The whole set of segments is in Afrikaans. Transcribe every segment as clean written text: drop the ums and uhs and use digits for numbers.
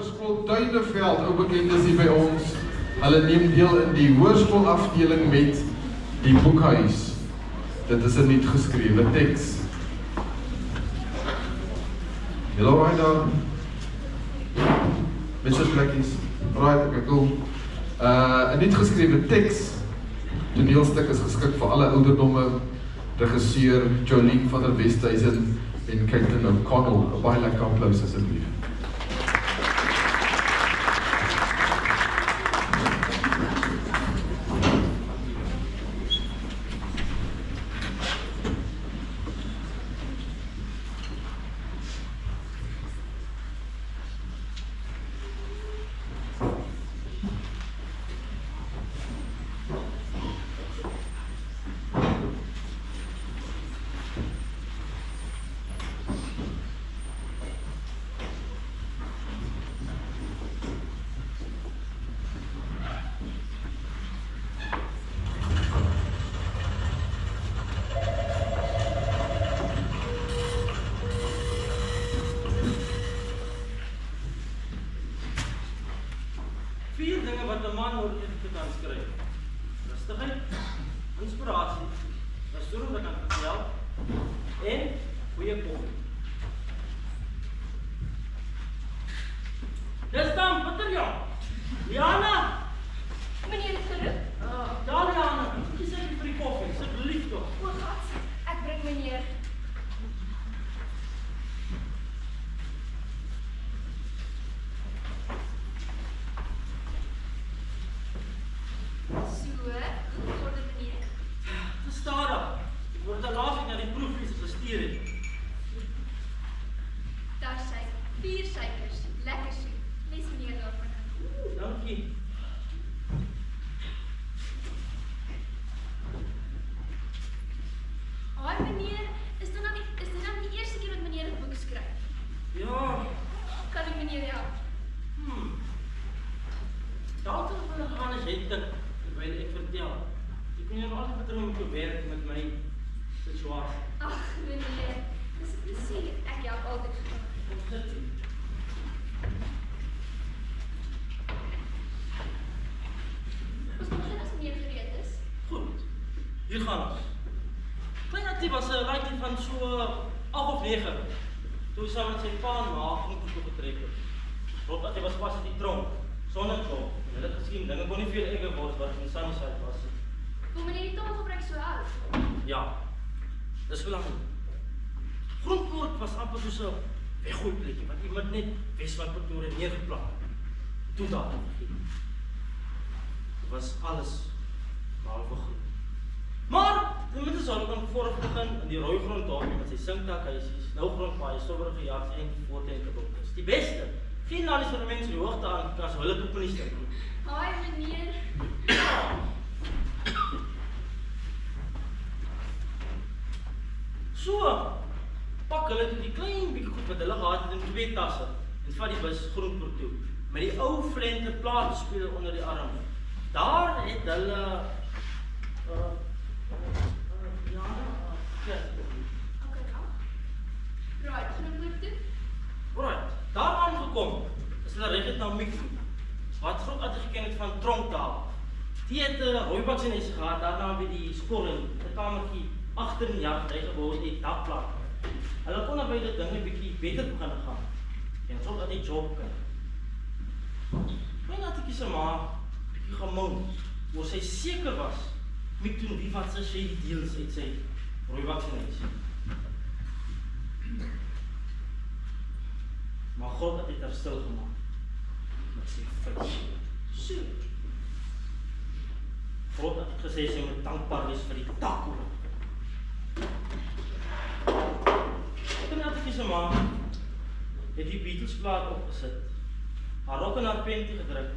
Hoërskool Tuineveld, ook bekend is hier by ons. Hulle neem deel in die hoërskoolafdeling met die boekhuis. Dit is 'n nuut geskrewe teks. Hello, right daar. Met soos plekkies. Right, okay, cool. 'n nuut geskrewe teks. Toneelstuk is geskik vir alle ouderdomme. Regisseur Jolene van der Westhuizen en Caitlin O'Connell. 'n Baie lekker applaus asseblief. Wat 'n man nodig het om te skryf. Rustigheid, inspirasie, storie wat kan vertel en goeie koffie. Dis dan, wat er jou? Liana! Meneer het geroep? Ja, Liana, jy sê vir die koffie, asseblief toch. O, God, ek bring meneer. Hier gaan ons. Klein Attie was 'n laaitjie van so 8 of 9. Toe saam met sy pa en ma groep toe getrek het. Groot Attie was pas in die tronk, sonder job. Hulle het gesien dinge kon nie veel erger word wat in Sunnyside was. Kom meneer die tong gebruik so oud? Ja. Dis hoe lank. Groenpoort was amper soos 'n weggooi plekkie wat iemand net Wes van Pretoria neergeplant het. Toe daar vergeet. Dit was alles behalwe goed. Maar, die met die zon kan vooraf begin in die rooi gronddorpie met sy sinktakhuisies, nou grondpaaie, sobberige jaars en voortuingedokters. Die beste, geen nalies vir die mense die hoogte aan, kan so hulle poep in die stik doen. Haai meneer. So, pak hulle toe die klein bietjie goed wat hulle gehad het in 2 tasse en vat die bus Groenpoort toe, met die ou flente platenspeler onder die arm. Daar het hulle Right, Groenpoort toe? Right, daar aangekom is hulle reg het na Miek toe, wat Groot Attie geken het van Tronktaal. Die het rooibaks in huis gehad, daarna by die skool in 'n kamertjie agter in die jag, hy gebou het die dakplaat. Hulle kon naby die dinge bietjie beter begin gaan, en Groot Attie job kan. Klein Attie se ma bietjie gemoun, oor sy seker was Miek doen wie wat sy die deels uit sy rooibaks in huis. Maar God het dit stil gemaak met sy vuis. So. God het gesê sy moet dankbaar wees vir die takoe. Klein Attie se ma het die Beatles plaat opgesit, haar rok en haar pentie gedruk,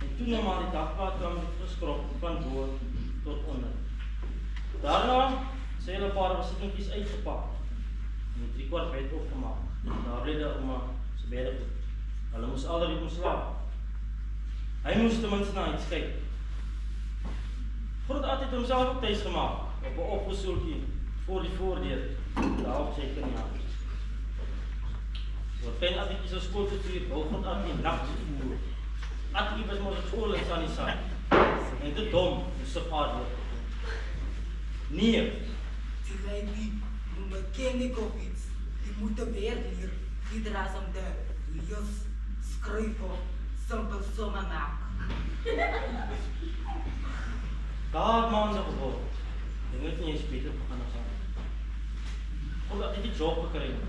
en toe maar die dakplaat kwam geskrop van bo tot onder. Daarna sê hulle paar besittings uitgepak en 3/4 bed opgemaak. Daar lê die ouma se bedgoed. Hulle moes alreeds kom slaap. Hy moes ten minste na iets kyk. Groot Attie het homself ook tuis gemaak op 'n opgesoeltjie voor die voordeur. Daar op sy knie. Wat pen Attie is 'n skool te stuur, hou van Attie nags voer. Attie was mos op skool in Sanisa. En dit dom, dis se paadjie. Nee, Die lady moet mechanic of iets. Die moet de weer leren. Die draait om de lees, schrijven, simpel sommen maken. daar maande geword. Jy moet nie eens beter begin gaan. Omdat jy die job gekry het.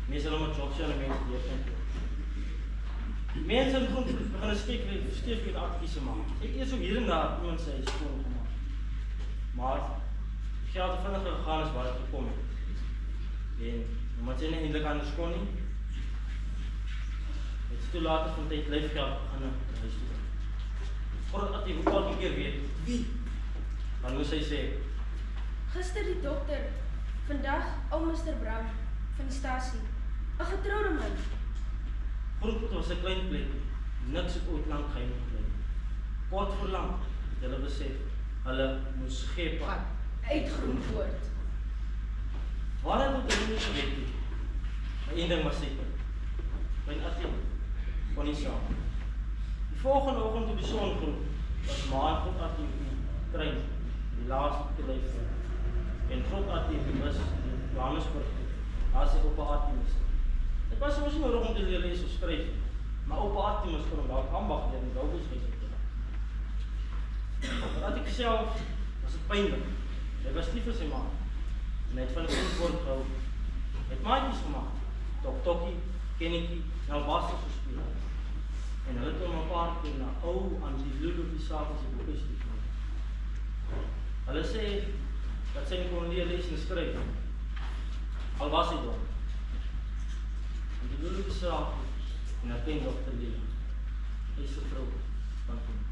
Mense hulle met jobs en mense leer kan. Mense begin skep weer aktief maak. Ek eers so hier en daar iemand sê skool gemaak. Maar geld het vinnig gegaan is waar ek gekom het. En omdat jy nie eintlik aan die skool nie. Het is toe later van tyd leefgeld begin huis toe. Voordat jy ook al die keer weet. Wie? Dan moes hy sê, Gister die dokter, vandag ou Mr. Brown van die stasie. 'n getroude man. Groenpoort was 'n klein plek, niks het ooit lank geheim gebly. Kort voor lank, het hulle besef, hulle moes schepen. Uit Groenpoort. Waar het hulle nie geweet nie? Maar een ding was seker, my Attie kon nie saam. Die volgende oggend toe die son groen, was Maan God Attie op die trein, die laaste leef. En God Attie op die bus in Johannesburg, daar sy op Artemis. Dit was mos nie nodig om te lees of skryf, maar op Artemis kon hom dalk ambag leer en douwbesluit te raak. Maar Attie self was het pynlik. Hy was lief vir sy ma. En hy het van die Groenpoort gehou. Hy het maatjies gemaak. Tokkie, Kennetjie, en Albasters gespeel. En hulle het hom 'n paar keer na ou aan die Lulu die Savas die boeke stuur. Hulle sê dat sy nie kon lees en skryf. Al was hy dom. En die Lulu die Savas en haar kindogter Lia. Hy is 'n vrou van hom.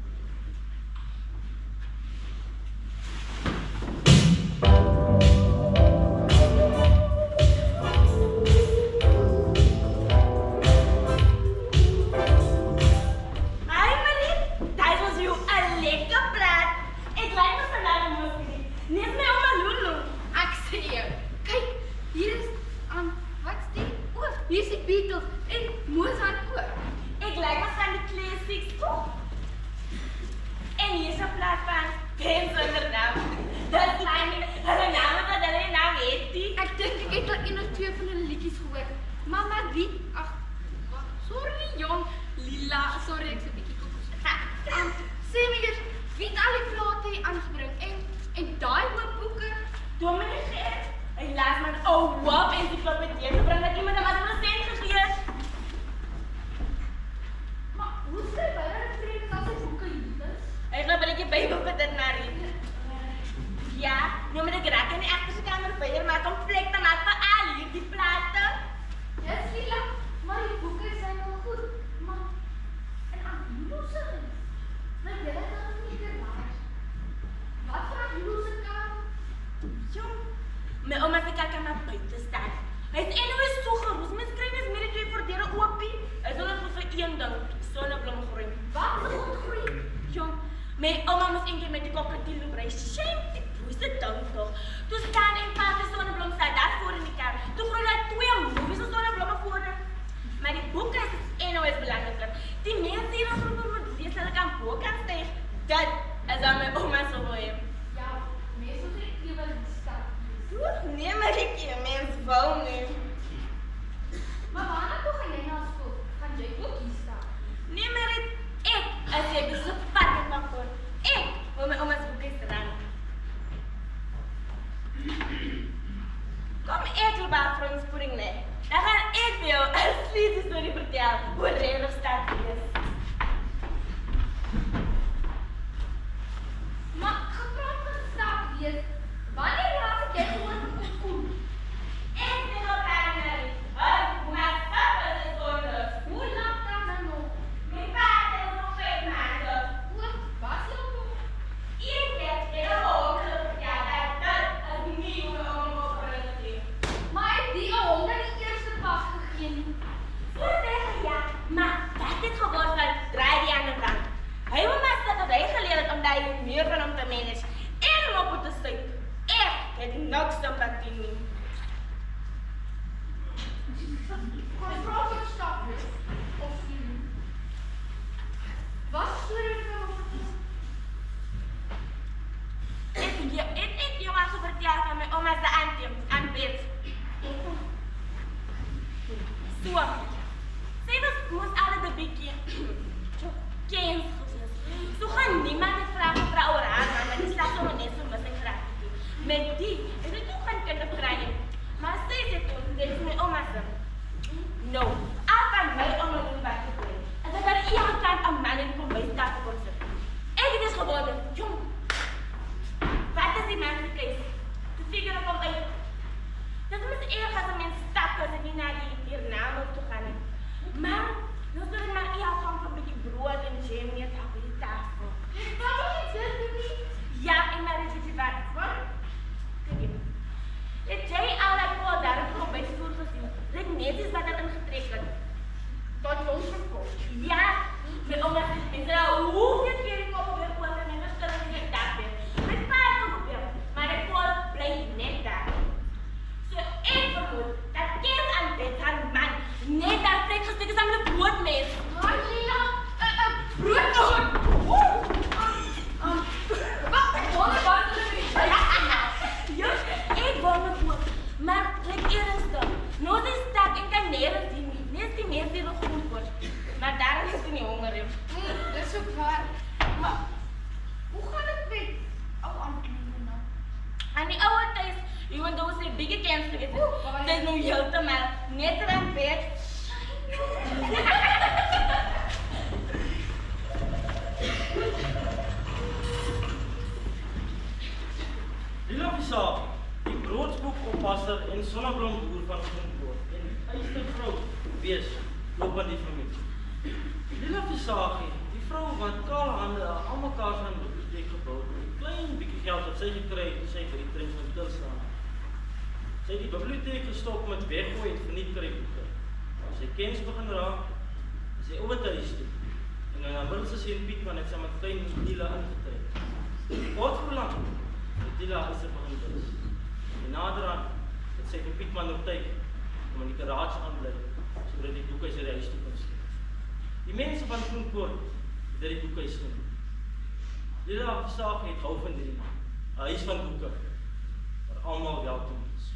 nie honger nie. Dis ook waar. Maar Hoe gaan dit met ou Antonie nou? aan die oude tyd, even though sy biggie kans geweest het, sy is nou heeltemal net aan bed. Lila Visagie, die broodsboekoppasser en sonneblomboer van Groenpoort en die eystervrou wees loop aan die familie. Lila Visagie, die vrou wat kale hande aan mekaar van die biblioteek gebouw het, met 'n klein bietjie geld wat sy gekry het, sy vir die prins van stilstaan. Sy het die biblioteek gestop met weggooi en verniet boeke. As sy kens begin raak, is sy oor huis toe. En in haar middelste seun Pietman het sy met klein Lila ingetrek. Kort voor lang het Lila is begin dus. En naderhand het sy vir Pietman nog tyd om in die garage aanbly, sodat die boekhuis in die huis toe kon sluit. Die mense van Groenpoort het die boekhuis genoem. Lila Visagie het hou van die 'n huis van boeke, waar almal welkom is.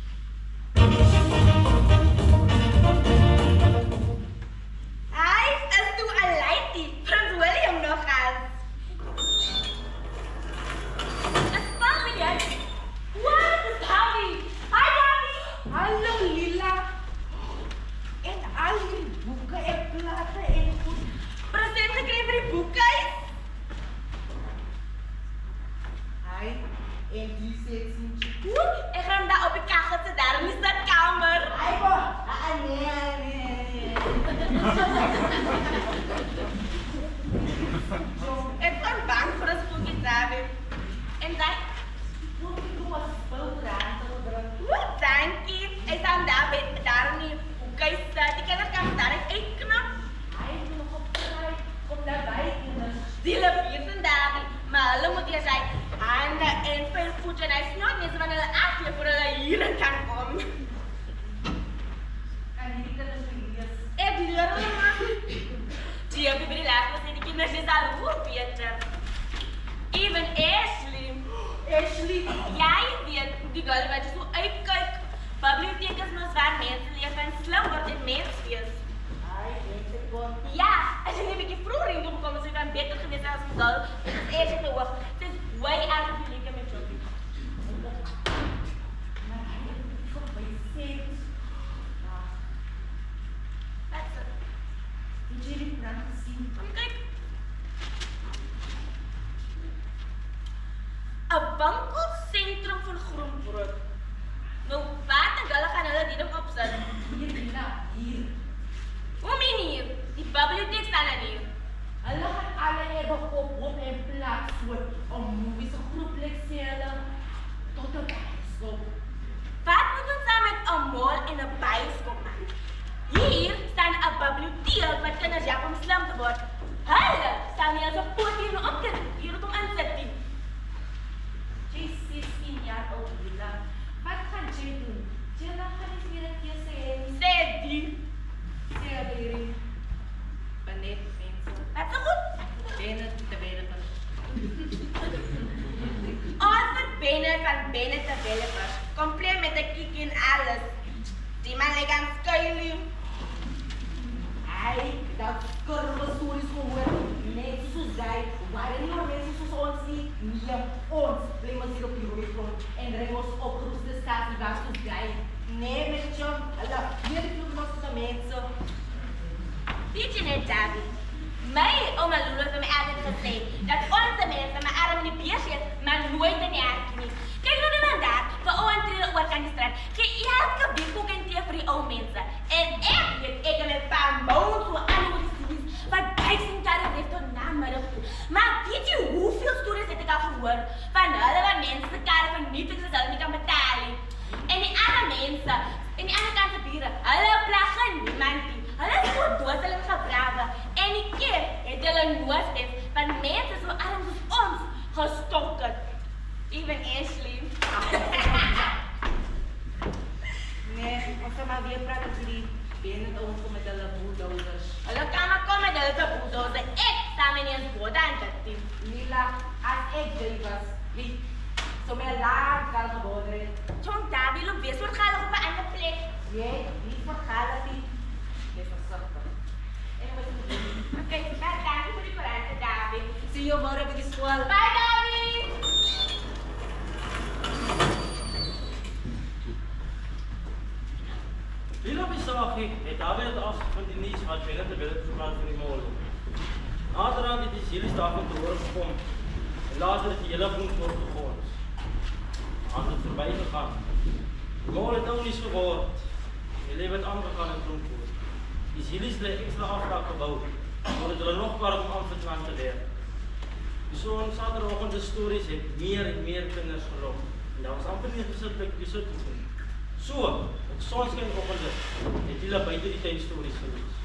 Hy is toe alaitie, Prins William nog as. Is Papi jy? Wat is Papi? Hi Papi! Hallo Lila. En al die boeke en plate en goed. Present gekry vir die boekhuis? Hy en die seksientjie. Ek gaan daar op die kachel sit, daar in die sitkamer. Hy bo. Nee. Ek ben bang vir 'n spooky David. En dan, dankie. Ek staan daar in die boekhuis sit. Die kinders kan daar uitknap. Hy het nog op kry om daarbey kinders. Die lepieten daar, maar hulle moet jy sê, hande en veel voet en hy is nooit mense van hulle afleef voor hulle hierin kan kom. En hierdie kinders lees. Ek leer hulle maar. Die op die laatste sê die kinders is al hoe beter. Even Ashley, jy weet, die girl wat jy so uitkyk, bibliotheek is mos waar mense leef en slim word en mens wees. Hy het dit kon. Ja, as jy net 'n bietjie vroeër in kom as jy dan beter gewees het as 'n girl, dit is eers te hoog. Dit is way out of your league met jou. Maar hy het dit kom by seks. That's it. Het jy dit dan gesien? Kom kyk. 'n Winkelsentrum van Groenpoort. Nou, wat en hulle gaan hulle die ding opsit. Hier Lila, hier. Hoe meneer? Die bibliotheek staan er hier. Hulle gaan alle ebe op en plaas voor om movies se groep leksele tot 'n bioskoop. Wat moet ons dan met 'n mall en 'n bioskoop maak? Hier staan 'n biblioteek wat kinders help om slim te word. Hulle staan nie as 'n poot hier om te hier om insit nie. Jy is 16 jaar oud, Lila. Wat gaan jy doen? Jy gaan nie weer 'n keuse hê nie. Sê die. Sê hierdie benet mense. Dit is goed. Benet te wêreld. Arthur Bennett van Bennett Developers. Compleet met 'n kiek en alles. Die man lê aan skuilie. Hy dat skurwe stories gehoor. Net soos hy, waar nie meer mense soos ons nie. Nee, ons bly mos hier op die rooi grond en ry ons opgeroeste stasie waar soos hy. Nee, met jou, hulle hier die vloekmasse mense. Weet jy net, Davy? My ouma Lulu het my altyd gesê dat ons mense maar arm in die bees is, maar nooit in die hart nie. Kyk nou net daar, vir ou entree oor kan die straat. Gee elke week koek en tee vir die ou mense. En ek weet ek het 'n paar maande so aan oor die stories wat duisend jare heeft tot namiddag toe. Maar weet jy hoeveel stories het ek al gehoor van hulle wat mense karre vernietig soos hulle nie kan betaal nie. En die ander mense, en die ander kant se bure, hulle plag niemand nie. Hulle is so dood hulle gebrawe. En die keer het hulle noodsteeds van mense so arm soos ons gestok het. Even Ashley. Nee, ons gaan maar weer praat oor die Bennett ons kom met hulle bulldozers. Hulle kan maar kom met hulle bulldozer. Ek staan met eens boda en dit team. Lila, as ek jy was, wie so my lang kan geboder het. John Davy loop weer soort galig op 'n ander plek. Jy, nie vergaal het nie. Jy versigtig. En wat moet jy doen? Okay, je môre by die skool. Bye, David! Hier op die saak het David het afgevind die nuus wat binne te willen verbrand van die molen. Naderhand het die Zielis daarvan te horen gekom en later het die hele bloed wordt gegooid. Aan het voorbij gegaan. Die molen het ook niet geword. Die leven het aangegaan in Bloempoort. Die Zielis het extra afbraak gebouwd, omdat hulle nog warm om Amsterdam te leren. Dus zo'n zaterdagochtend de stories heeft meer en meer kinders gelokt. En dat was amper niet gezet by die sit te doen. So, het sonskyn-oggende het hulle buite die tuinstories gelees.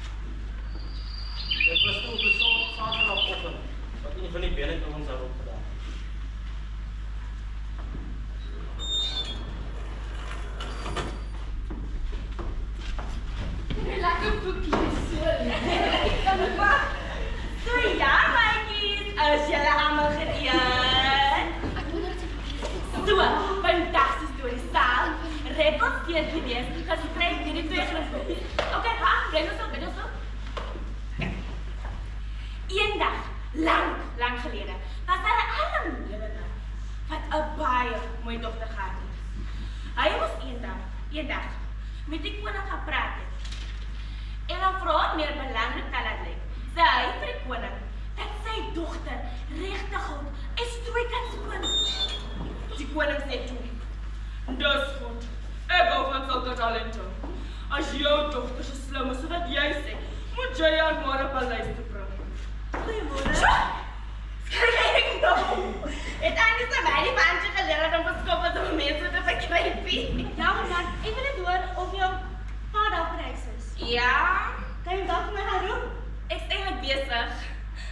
Dit was toe op 'n Saterdagoggend wat een van die Bennet-ouens daarop gedaan. Lekker boekies, so lekker. So ja, maatjies, is julle almal gereed? So, vandag se storie saal. Rebels keer gewees, geskryf deur die twee groepe. Okay, bring ons op. Eendag, lang gelede, was daar 'n arm lewenaar wat 'n baie mooi dogter gehad het. Hy moes eendag met die koning gaan praat het. En dan vra meer belangrik kan dit lyk. Sy vir die koning dat sy dogter regtig goed en strooi kan skoon. Die koning sê toe: "Dis goed. Ek hou van sulke talente. As jou dogter so slim is sodat jy sê, moet jy haar môre paleis toe bring." Goeiemôre. Skryf nou. Het anders aan my die bandje geleer om beskoppe om mense te verkryp. Ja, man, ek wil net hoor of jou pa daar op reis is. Ja, Kan jy dalk vir my gaan roep? ek is eintlik besig.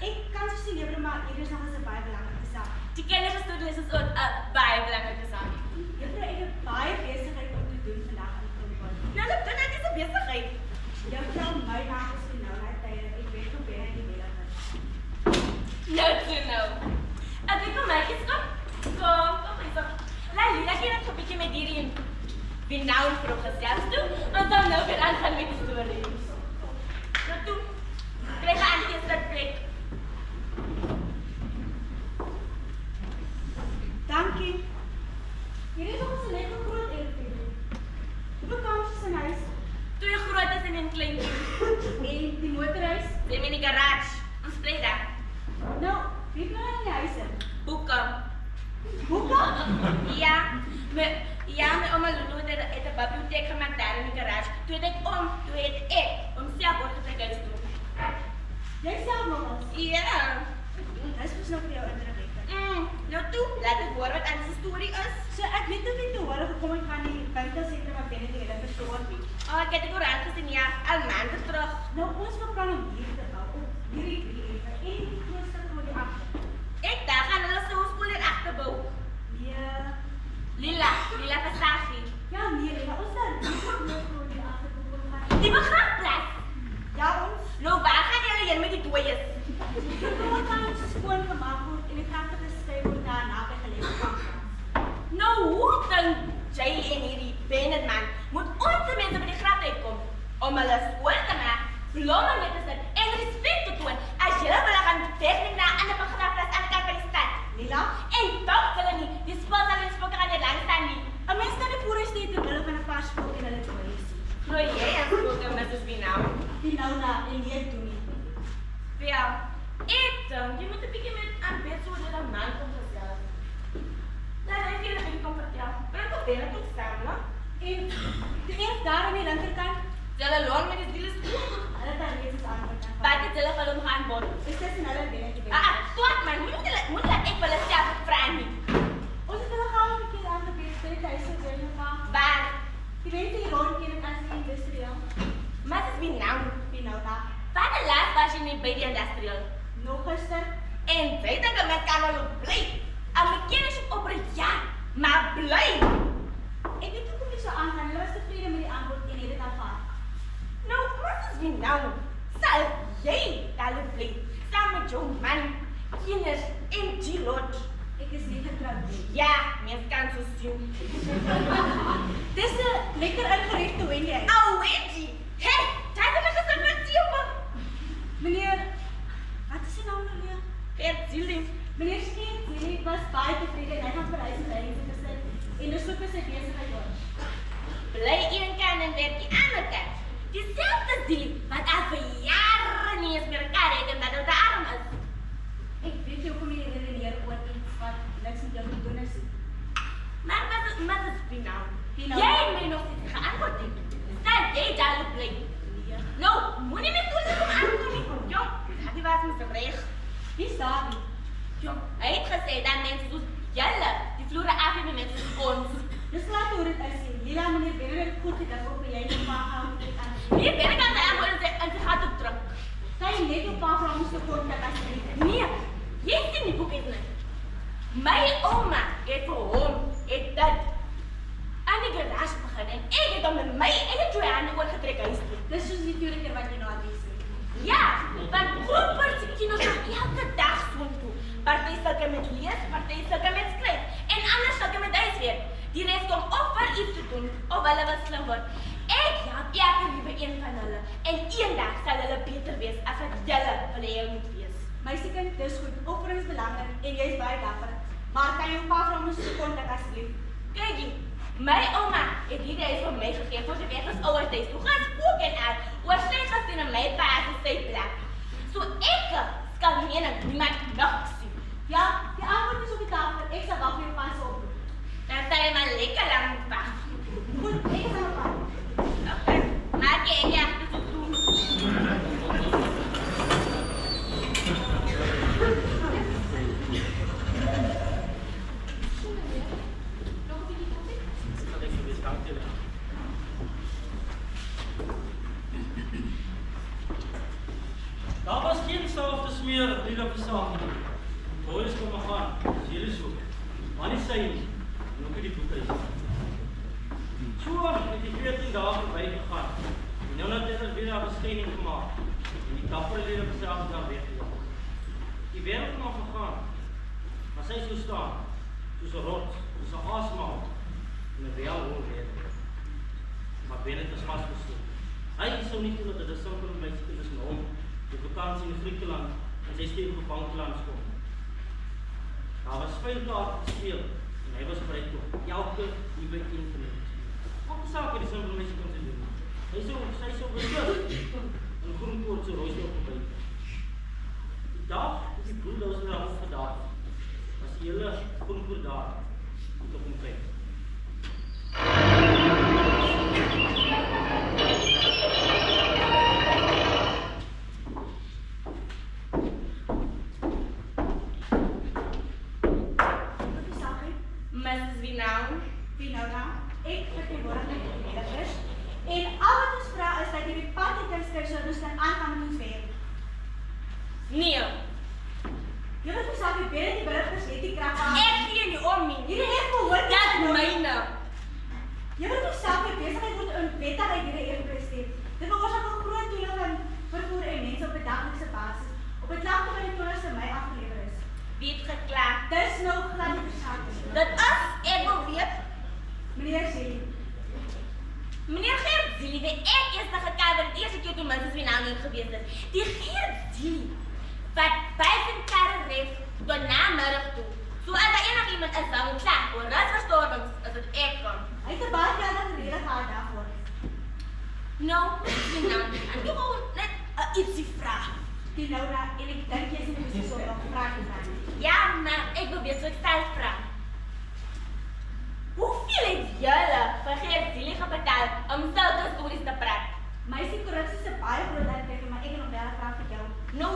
Ek kan so sien julle maar hier is nog 'n baie belangrike saak. Die kindergestories is ook 'n baie belangrike saak. Juffrou, ek het baie besigheid om te doen vandag aan die kantoor. Nou, loop dan net 'n besigheid. Juffrou, my naam is nou net tye. Ek weet hoe baie jy wil hê. Nou. Ek kom maar eens kom. Kom eens. Laat Lila hier net 'n bietjie met hierdie nou vroeg gesels toe, en dan nou weer aangaan met die stories. Nou toe, kry gaan aan die plek. Dankie. Hier is ons 'n lekker groot RV. Hoeveel kamers in huis? 2 grootes en 'n kleintjie. En die motorhuis? Dis in die garage. Ons bly daar. Nou, wie bly in die huis? Boeke. Boeke? Ja, my ouma Lulu het 'n biblioteek gemaak daar in die garage. Toe het ek homself oorgetrek huis toe. Jy self nog eens? Ja. Dis mos nog vir jou indrukwekkend. Nou toe, laat ek hoor wat aan die storie is. So ek weet nie te hoor gekom ek gaan die winkelsentrum wat binne die hele versorg nie. Ek het die koerant gesien, ja, al maande terug. Nou ons beplan om hier te bou op hierdie 3 ure en die grootste groot die agter. Ek daar gaan hulle se skool hier agterbou. Nee. Lila Versace. Ja, nee, ons dan nie groot die agter gaan. Die begrafplaas. Ja, ons Nou waar gaan julle heen met die dooies? die groot kan skoon gemaak word en die kragte geskryf word daar naby geleë kampplaas. Nou hoe dink jy en hierdie Bennett man moet ons mense by die graf uitkom om hulle skool te maak, blomme mee te sit en respek te toon as julle wil gaan tegniek na 'n ander begrafplaas aan die kant van die stad. Lila, En dalk hulle nie, die spoor sal in spoor gaan net langs staan nie. 'n mens kan die voorste ter wille van 'n paar skool en hulle dooies. Glo jy aan skool te Mrs. Binau? Die nou na en nie doen nie. Ja, ek dink jy moet 'n bietjie met aanbid so dat 'n man kom gesels. Laat hy vir 'n bietjie kom vertel. Bring op binne tot staan, né? En die een daar aan die linkerkant, Julle loon met die deals. hulle dan reeds aanbod. Wat het julle vir hom gaan bod? Is tussen hulle binne die Tot man, moet laat ek hulle self vra nie. Ons het hulle gou 'n keer aangebied, sê hy sê jy nou maar. Waar? Die mense hier rond ken dit as die industrieel. Mrs. Binau. Wie nou daar? Wanneer laat was jy nie by die industrial? Nog gister. En weet ek met kan hulle bly. Al my kennis op 'n jaar, maar bly. Ek weet ook nie so aangaan. Hulle was tevrede met die aanbod en het dit aanvaar. Nou, Mrs. Binau, sal jy daar bly? Saam met jou man, kinders en die lot. Ek is nie getroud nie. Ja, mens kan so sien. Dis 'n lekker ingerigte Wendy. Wendy! Hey, jy het my gesit met jou. Meneer, wat is die naam nou weer? Gertzilie. Meneer Skeertzilie was baie tevrede en hy gaan verhuis in sy huidige gesin en dus ook vir sy besigheid oor. Bly een kant en werk die ander kant. Dieselfde Zillie wat al vir jare nie eens meer kan het en dat hy te arm is. Ek weet jy hoekom jy redeneer oor iets wat niks met jou te doen is. Maar wat is Pinaal? Pinaal? Jy het my nog niet geantwoord het. Stel jy daar op bly. Nou, moenie my toe om aankom nie. Jong, dat die was met reg. Wie is daar nie? Jong, hy het gesê dat mense soos julle die vloere afneem met mense soos ons. Dis laat hoe dit is. Lila meneer Benner goed gedink op jy nie pa gaan aan. Hier ben ek aan sy antwoord en sy gaat op druk. Sy net jou pa vra moes te kontak asseblief. Nee, jy sien die boek is nie. My oma het vir hom, het dit aan die garage begin en ek het hom met my eie 2 hande oorgetrek huis toe. Dis soos die tweede wat jy nou aan lees. Ja, want groepers die kino gaan elke dag soontoe. Party sulke met lees, party sulke met skryf en ander sulke met huiswerk. Die res kom of vir iets te doen of hulle wil slim word. Ek help elke liewe een van hulle en eendag sal hulle beter wees as wat julle wil hê hulle moet wees. Meisiekind, dis goed. Offering is belangrik en jy is baie dapper. Maar kan jou pa vra moes te kontak asseblief? Kyk hier, my oma het hierdie huis vir my gegee voor sy weg is ouers huis. Toe gaan spook en uit, oor sy gesien en my pa is sy plek. So ek skal niemand nog sien. Ja, die antwoord is op die tafel. Ek sal wag vir jou pa se oproep. Dan sal jy maar lekker lang wag. Goed, ek is aan die pad. Okay, maak jy ek agter te doen. Daar was geen saaf te smeer op die saak nie. Boys kom maar gaan, as jullie so. Maar nie sy nie, en ook nie die boek is. So het die 14 dae verby gegaan. En nou het hulle weer 'n beskeiding gemaak. En die dapper lede beself daar weggejaag. Die wêreld het maar gegaan. Maar sy sou staan, soos 'n rots, soos 'n aasmaal, en 'n reël hoor weer. Maar Bennett is vasgestoot. Hy sou nie toe dat 'n simpele meisie is met hom op vakansie in Griekeland en sy steek op banklands kom. Daar was veel kaart gespeel en hy was bereid om elke nuwe een te neem. Wat die saak het die simpele meisie kon te doen? Sy sou beslis in Groenpoort se rooster opgebyt. Die dag is die bulldozer daar opgedaag. Was die hele Groenpoort daar moet op hom kyk. Wie nou? Ek verteenwoordig die mededingers. En al wat ons vra is dat jy die pad en kunskryf dus kan aangaan met ons werk. Nee, Jy wat ons die bere die burgers het die krag aan. ek gee nie om nie. Hierdie het behoort Dat is myne. Jy wat ons die besigheid word onwettig uit hierdie eerpresteer. Dit veroorsaak 'n groot toelag van vervoer en mense op 'n daglikse basis. Op 'n klagte wat die 20ste Mei afgelewer is. Wie het geklaag? Dis nou glad nie versaak. Dat as ek wil weet, Meneer Shelly, meneer Gert Zillie, wie ek eers gekader die eerste keer toe minstens wie nou nie gewees het. Die Gert Zillie, wat by sy karre ref, tot namiddag toe. So as daar enigiemand is wat moet klag oor rasverstorbings, is dit ek kan. hy het 'n baie geldige rede gehad daarvoor. Nou, misschien nou, en jy gewoon net ietsie vraag. Die Laura, en ek dink jy is in 'n posisie om nog vrae te vra. Ja, maar ek wil weet so ek stel vraag. Hoeveel het julle vir Gert Zillie betaal om sulke stories te praat? Meisie korrupsie is 'n baie groot uitdaging, maar ek het nog wel 'n vraag vir jou. Nou,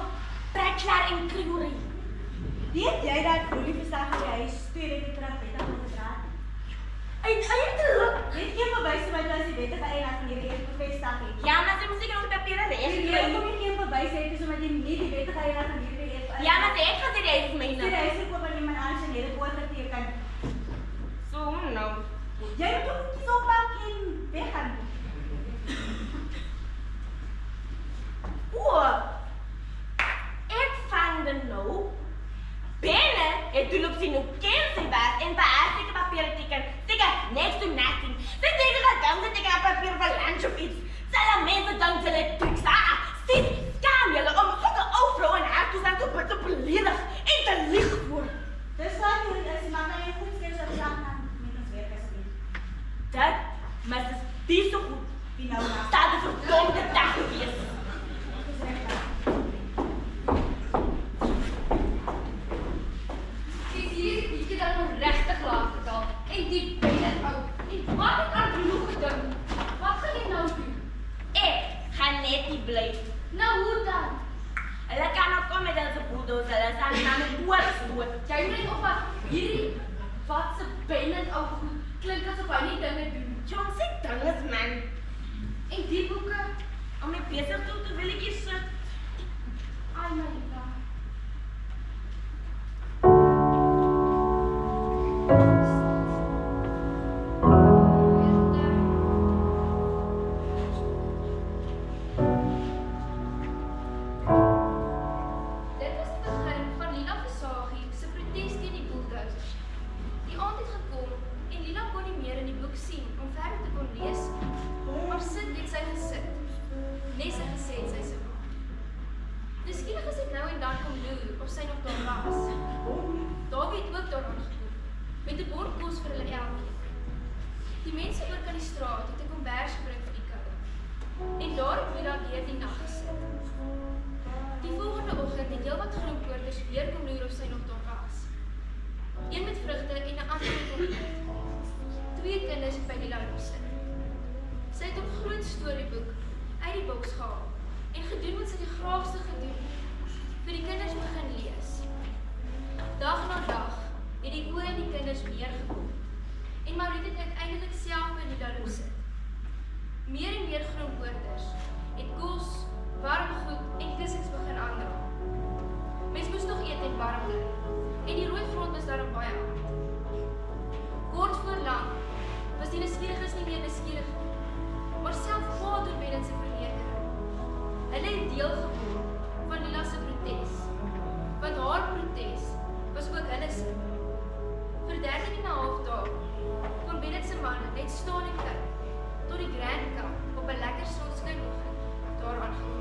praat klaar en kriorie. Weet jy dat Roelie verstaan dat hy 2 weke terug wettig opgedra het? Uiteindelik. Weet jy bewyse wat jy as die wettige eienaar van hierdie eerste bevestig het? Ja, maar sy moet seker op papiere En jy reg. kom nie geen bewys het is omdat jy nie die wettige eienaar van hierdie eerste Ja, maar ek gesê jy is Sy myne. reis gekoop aan iemand anders en het dit oorgeteken. So nou. Jy moet jou goedjies oppak en weggaan. O. Ek vang dan nou. Benne het toen op sien hoe ken sy was en vir haar seker papiere teken. Seker next to nothing. Sy seker gedink dat ek haar papier vir lunch of iets. Sal mense dink hulle triks. Sit, skaam julle om sulke ou vrou en haar toestand te beledig. foto's, hulle is aan die oorstoot. Jy moet opvat, hierdie wat se Bennett ou goed, klink asof hy nie dinge doen. Jong, sê dinges, man. En die boeke, Om my besig toe, terwyl ek hier sit. ai my liefde. Dit was die begin van Lila Versagie se protes teen die bulldozers. Die aand het gekom en Lila kon nie meer in die boek sien om verder te kon lees, maar sit het sy gesit. Nes het gesê het sy so. Miskien as ek nou en dan kom loer of sy nog daar was. Dawie het ook daaraan gekom, met 'n bord kos vir hulle elkeen. Die mense oor kan die straat het 'n kombers gebring vir die koue. En daar het Lila deur die nag gesit. Die volgende oggend het heelwat groenpoorters weer kom loer of sy nog daar was. Een met vrugte en 'n ander met ontbyt. 2 kinders het by Lila loop sit. Sy het 'n groot storieboek uit die boks gehaal en gedoen wat sy die graagste gedoen het, vir die kinders begin lees. Dag na dag het die oë in die kinders meer gekom en Mauriet het uiteindelik self by Lila loop sit. Meer en meer groenpoorters het kos, warm goed en kussings begin aandra. Mens moes nog eet en warm bly en die rooi grond was daarom baie hard. Kort voor lank was die nuuskieriges nie meer nuuskierig nie, maar self vader Bennett se vernedering. Hulle het deel geword van Lila se protes, want haar protes was ook hulle se. Vir 13,5 dae kon Bennett se manne net staan en kyk tot die Grand Cup op 'n lekker sonskyn-oggend daar aangekom.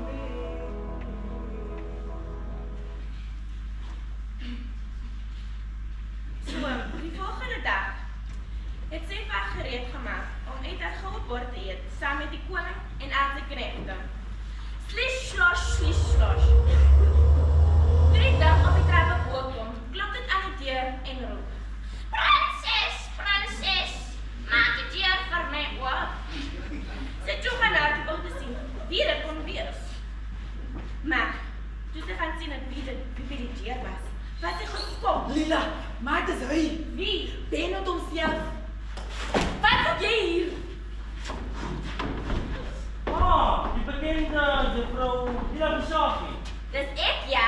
So, die volgende dag het sy vas gereed gemaak om uit haar goue bord te eet, saam met die koning en al sy knegte. Slish, slosh. Toe die dag op die trappe bo kom, klop dit aan die deur en roep: Prinses, maak die deur vir my oop. Sy toe gaan naar die om te sien wie dit kon wees. Maar, toe sy gaan sien wie by die deur was sy geskok. Lila, maar dit is hy. Wie? Bennett homself. Wat doe jy hier? Die bekende juffrou Lila Versagie. Dis ek, ja.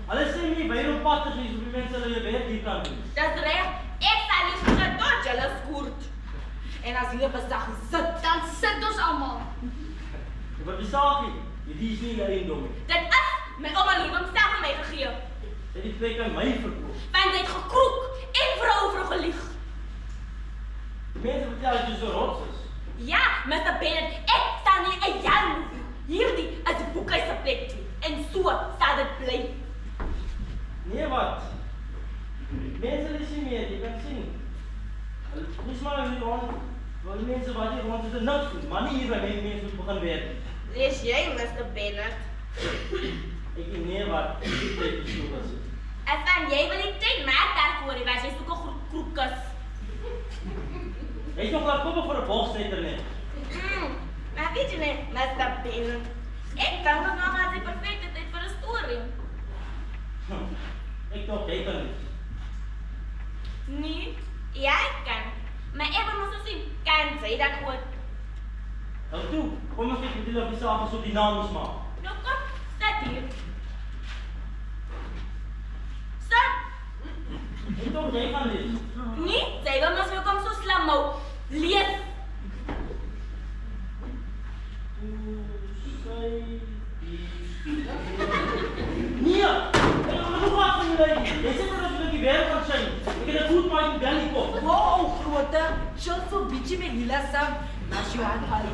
Hulle sê nie by op pad is op die mense hulle werk hier kan doen. Dis reg. Ek sal nie tot julle skoort. En as Lila Versagie sit, Dan sit ons almal. Juffrou Versagie, die is nie eiendom nie. Dit is my ouma Lou homself aan my gegee. Sy het die plek aan my verkoop. Want hy het gekroek en vrou gelieg. Mense vertel dat jy so rots is. Ja, Mr. Bennett, ek sal nie 'n jaar moet. Hierdie is die boekhuis se plek toe. En so sal dit bly. Nee, wat? Mense lees nie meer, jy kan sien. Hulle is maar hier rond, want die mense wat hier rond is, is niks goed, maar nie hier by my mense moet begin werk. Lees jy, Mr. Bennett? Ek nee, wat? Ek het die skool gesê. As van jy wil die tyd maak daarvoor, jy was jy soek 'n kroekus. Jy is nog laat koop vir 'n bogsnetter net. Maar weet jy net, Mr. Bennett, ek dink dat nou maar die perfekte tyd vir 'n storie. Ek dink jy kan nie. Nee, jy kan. Maar ek wil mos sien, kan sy dat ooit? Nou toe, kom ons kyk met die lapie saak so dinamies maak. Nou kom, sit hier. Sit! Ek dink jy kan lees. Nee, sy wil mos welkom so slim hou. Lees! Nee! Ek gaan nog wat van julle. Jy sê maar dat jy die werk kan sien. Ek het 'n goed maak in Belly kop. wow, grote, chill so bietjie met Lila saam. Maar jy aan haar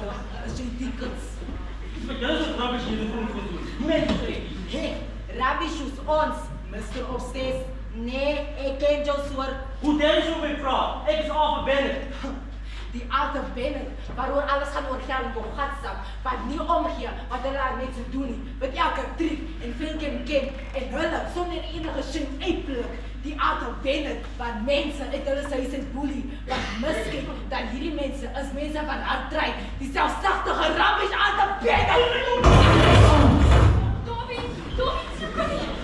as jy tickets. Ek julle so rubbish hier in grond gedoen. Mense sê. Hey, rubbish is ons, Mr. Obsess. Nee, ek ken jou soort. Hoe dare jy so my vra? Ek is Arthur Bennett. Die Arthur Bennett, waaroor alles gaan oor geld en godsam, wat nie omgee wat hulle aan mense doen nie, met elke trick en filmkem en hulle sonder enige shame uitpluk. Die Arthur Bennett, wat mense uit hulle huis en boelie, wat miskien dat hierdie mense is mense van hardry, die selfsugtige rubbish Arthur Bennett. Dobie, so kom hier.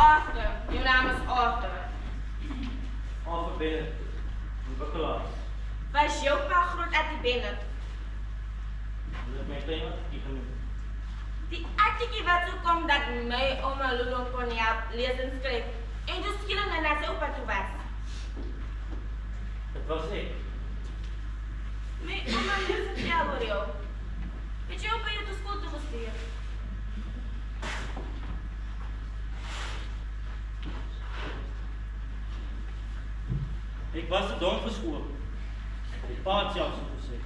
Arthur. Jou naam is Arthur. Arthur Bennett, ontwikkelaar. Was jou pa groot Attie Bennett? Hulle het my klein Attie genoem. Die Attie wat so kom dat my ouma Lulu kon help lees en skryf. En dus skielik na sy oupa toe was. Dit was ek. My ouma lees vertel oor jou. Het jou oupa jou toe skool toe gestuur? Ek was te dom vir skool. Die pa het selfs so gesê.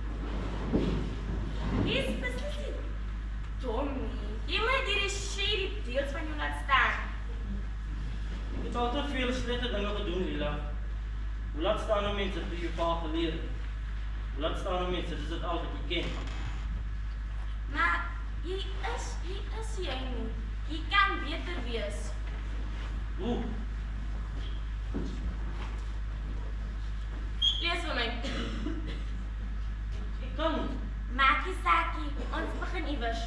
Jy is beslis nie dom nie. Jy moet hierdie shady deels van jou laat staan. Ek het al te veel slegte dinge gedoen, Lila. Hoe laat staan nou mense vir jou pa geleer? Hoe laat staan nou mense, dis dit al wat jy ken. Maar jy is jy nie. Jy kan beter wees. Hoe? Lees vir my. Ek kan nie. Maak nie saakie, ons begin iewers.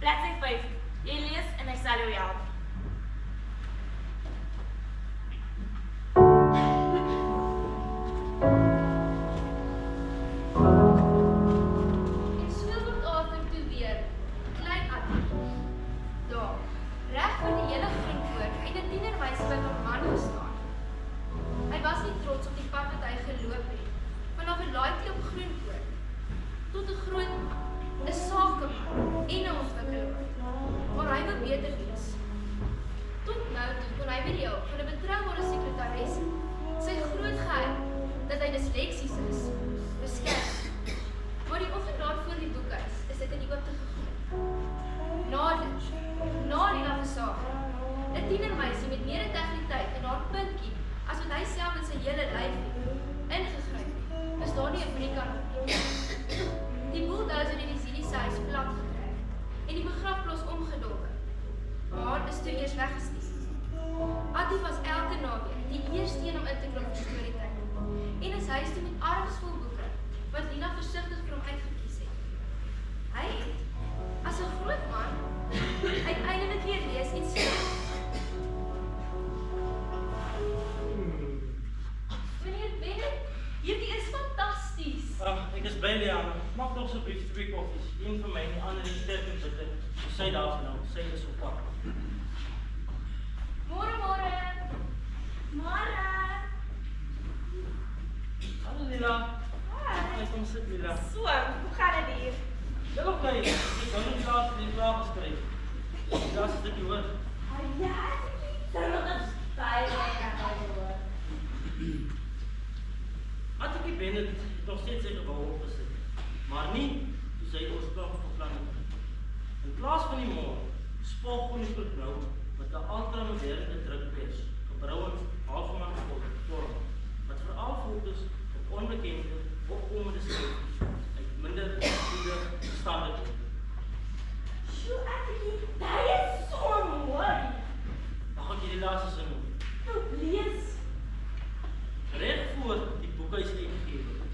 Bladsy 5. Jy lees en ek sal jou help. En so word Arthur toe weer klein Attie. Daar, reg voor die hele groenpoort het 'n tienermeisie by haar man gestaan. Hy was nie trots op die pad wat hy geloop het, vanaf 'n laaiklip groenpoort tot 'n groot 'n sakeman en 'n ontwikkelaar. Maar hy wou beter wees. Tot nou toe kon hy weer die hulp van 'n betroubare sekretaris sy groot geheim dat hy disleksies is, beskerm. Maar die oggend daar voor die boekhuis is dit in die oopte gegooi. Na Lila versaking, 'n tienermeisie met meer integriteit in haar puntjie as wat hy self in sy hele lyf het, ingegryp het, is daar nie 'n briek aan nie. Die bulldozer het die Ziniese huis plat getrek en die begrafplaas omgedolwe. Maar is toe eers weggestuur. Attie was elke naweek die eerste een om in te klop vir storytyd. En is huis toe met arms vol boeke, wat Lila versigtig vir hom uitgekies het. Hy het, as 'n groot man, uiteindelik weer lees en skryf. Meneer Bennett, hierdie is fantasties. Ek is bly, Liana. Maak nog asseblief 2 koffies. Een vir my en die ander in sterk en bitter. Sy daarvan nou, sy is op pad. Môre. Môre. Hallo Lila. Hi, kom sit Lila. So, hoe gaan dit hier? Dit ook nie. Ek wou net die vraag geskryf. Ja, is dit hoor. Ja, dit is baie lekker. Attie Bennett het nog steeds sy gebou opgesit. Maar nie toe sy oorspronklike plan het. In plaas van die mol, spogkoningsbrug nou, met 'n ultramoderne drukpers, gebrouwens halfman vorm, wat veral fokus op onbekende, opkomende skrifties, uit minder goede standaarde. Sjoe, Attie, dit is so mooi. Mag ek die laaste sin noem? Nou, lees. Reg voor die boekhuis uitgegewer.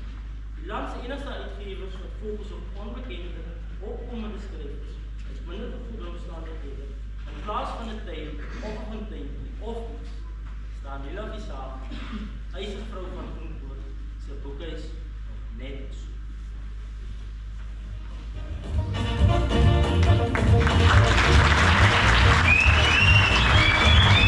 Die land se enigste uitgewers wat fokus op onbekende, opkomende skrifties, uit minder goede omstandighede. In plaas van 'n tyd of 'n tyd of iets, staan Lila Visaag, eisenvrou van Groenpoort, se boeke